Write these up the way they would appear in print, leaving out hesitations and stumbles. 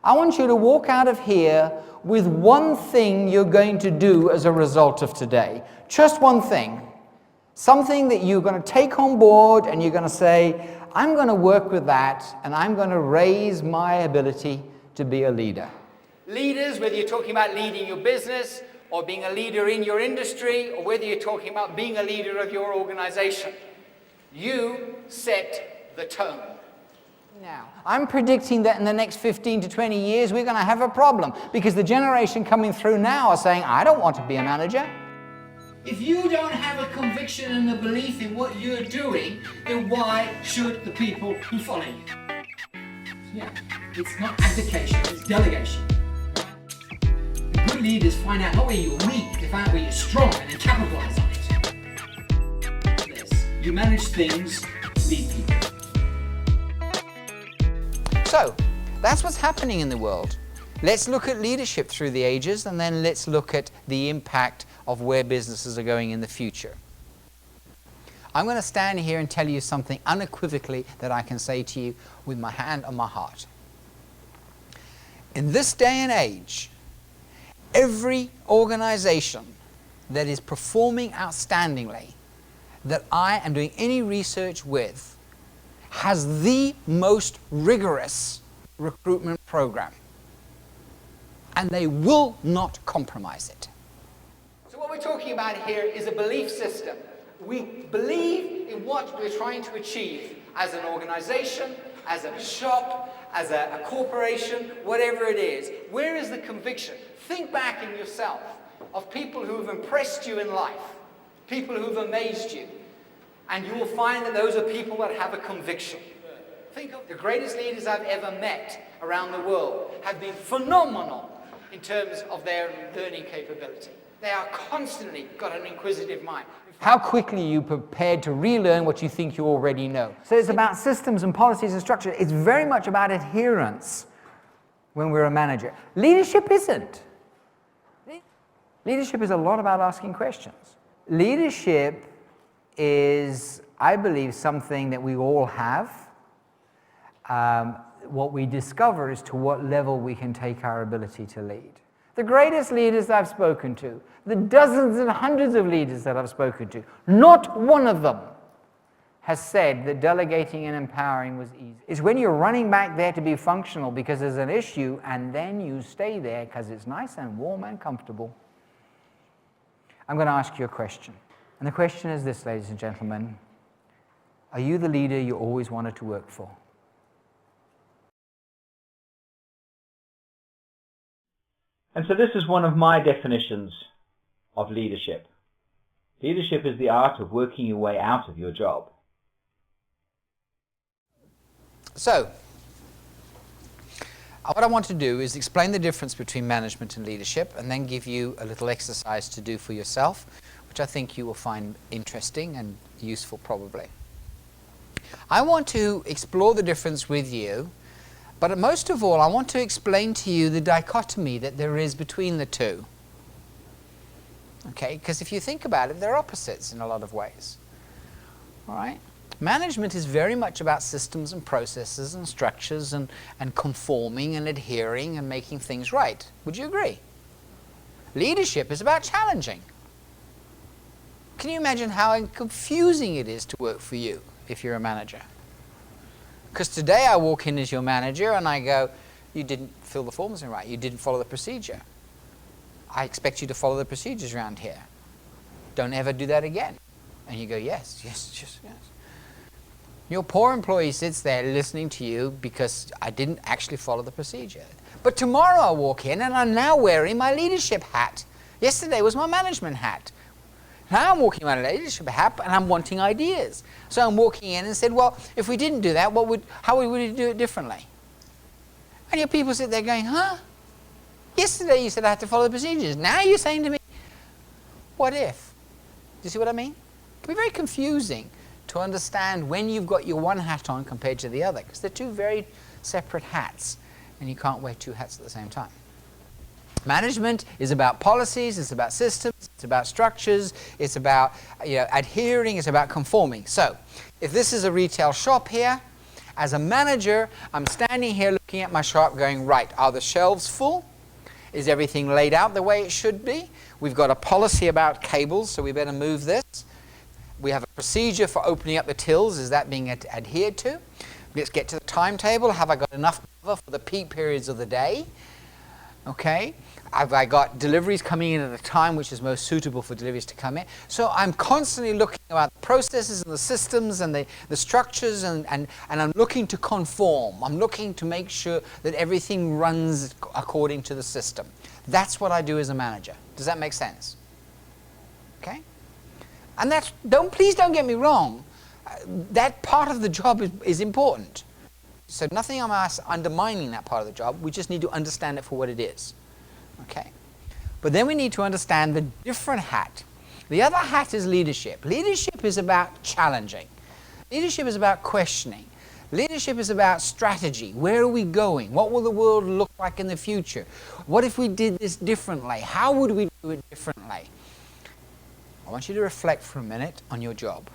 I want you to walk out of here with one thing you're going to do as a result of today. Just one thing. Something that you're going to take on board and you're going to say, I'm going to work with that and I'm going to raise my ability to be a leader. Leaders, whether you're talking about leading your business or being a leader in your industry or whether you're talking about being a leader of your organization, you set the tone. Now, I'm predicting that in the next 15 to 20 years we're going to have a problem because the generation coming through now are saying, I don't want to be a manager. If you don't have a conviction and a belief in what you're doing, then why should the people who follow you? Yeah, it's not abdication, it's delegation. Good leaders find out not where you're weak, they find out where you're strong and then capitalize on it. This, you manage things, lead people. So, that's what's happening in the world. Let's look at leadership through the ages and then let's look at the impact of where businesses are going in the future. I'm going to stand here and tell you something unequivocally that I can say to you with my hand on my heart. In this day and age, every organization that is performing outstandingly that I am doing any research with has the most rigorous recruitment program. And they will not compromise it. So what we're talking about here is a belief system. We believe in what we're trying to achieve as an organization, as a shop, as a corporation, whatever it is. Where is the conviction? Think back in yourself of people who have impressed you in life, people who have amazed you, and you will find that those are people that have a conviction. Think of the greatest leaders I've ever met around the world have been phenomenal in terms of their learning capability. They are constantly got an inquisitive mind. How quickly are you prepared to relearn what you think you already know? So it's about systems and policies and structure. It's very much about adherence when we're a manager. Leadership isn't. Leadership is a lot about asking questions. Leadership is, I believe, something that we all have. What we discover is to what level we can take our ability to lead. The greatest leaders I've spoken to, the dozens and hundreds of leaders that I've spoken to, not one of them has said that delegating and empowering was easy. It's when you're running back there to be functional because there's an issue and then you stay there because it's nice and warm and comfortable. I'm going to ask you a question. And the question is this, ladies and gentlemen. Are you the leader you always wanted to work for? And so this is one of my definitions of leadership. Leadership is the art of working your way out of your job. So, what I want to do is explain the difference between management and leadership and then give you a little exercise to do for yourself, which I think you will find interesting and useful probably. I want to explore the difference with you, but most of all I want to explain to you the dichotomy that there is between the two. Okay, because if you think about it, they're opposites in a lot of ways. All right? Management is very much about systems and processes and structures and conforming and adhering and making things right. Would you agree? Leadership is about challenging. Can you imagine how confusing it is to work for you if you're a manager? Because today I walk in as your manager and I go, you didn't fill the forms in right, you didn't follow the procedure. I expect you to follow the procedures around here. Don't ever do that again. And you go, yes, yes, yes, yes. Your poor employee sits there listening to you because I didn't actually follow the procedure. But tomorrow I walk in and I'm now wearing my leadership hat. Yesterday was my management hat. Now I'm walking around in a leadership hat and I'm wanting ideas. So I'm walking in and said, well, if we didn't do that, how would we do it differently? And your people sit there going, huh? Yesterday you said I had to follow the procedures. Now you're saying to me, what if? Do you see what I mean? It can be very confusing to understand when you've got your one hat on compared to the other, because they're two very separate hats, and you can't wear two hats at the same time. Management is about policies, it's about systems, it's about structures, it's about adhering, it's about conforming. So, if this is a retail shop here, As a manager, I'm standing here looking at my shop going, right, are the shelves full? Is everything laid out the way it should be? We've got a policy about cables, so we better move this. We have a procedure for opening up the tills. Is that being adhered to? Let's get to the timetable. Have I got enough cover for the peak periods of the day? Okay. Have I got deliveries coming in at a time which is most suitable for deliveries to come in? So I'm constantly looking about the processes and the systems and the structures, and I'm looking to conform. I'm looking to make sure that everything runs according to the system. That's what I do as a manager. Does that make sense? Okay? And that's, please don't get me wrong. That part of the job is important. So nothing I'm undermining that part of the job. We just need to understand it for what it is. Okay? But then we need to understand the different hat. The other hat is leadership. Leadership is about challenging. Leadership is about questioning. Leadership is about strategy. Where are we going? What will the world look like in the future? What if we did this differently? How would we do it differently? I want you to reflect for a minute on your job.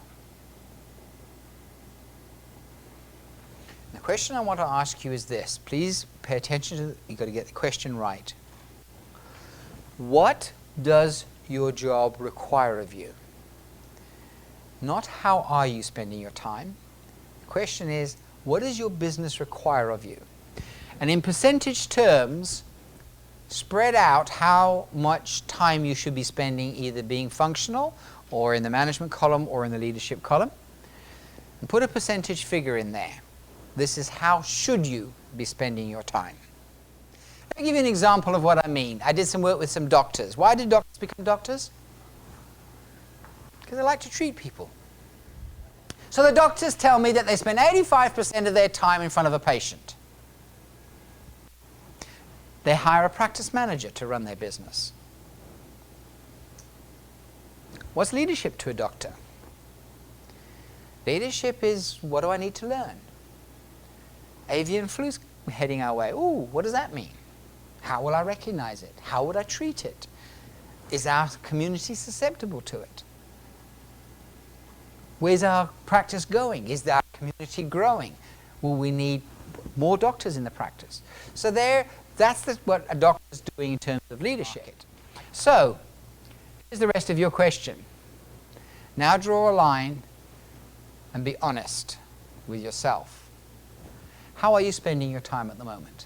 The question I want to ask you is this. Please pay attention to, you've got to get the question right. What does your job require of you? Not how are you spending your time. The question is, what does your business require of you? And in percentage terms, spread out how much time you should be spending either being functional or in the management column or in the leadership column. And put a percentage figure in there. This is how should you be spending your time. Let me give you an example of what I mean. I did some work with some doctors. Why did doctors become doctors? Because they like to treat people. So the doctors tell me that they spend 85% of their time in front of a patient. They hire a practice manager to run their business. What's leadership to a doctor? Leadership is, what do I need to learn? Avian flu's heading our way. Ooh, what does that mean? How will I recognize it? How would I treat it? Is our community susceptible to it? Where's our practice going? Is our community growing? Will we need more doctors in the practice? So that's what a doctor is doing in terms of leadership. So, here's the rest of your question. Now draw a line and be honest with yourself. How are you spending your time at the moment?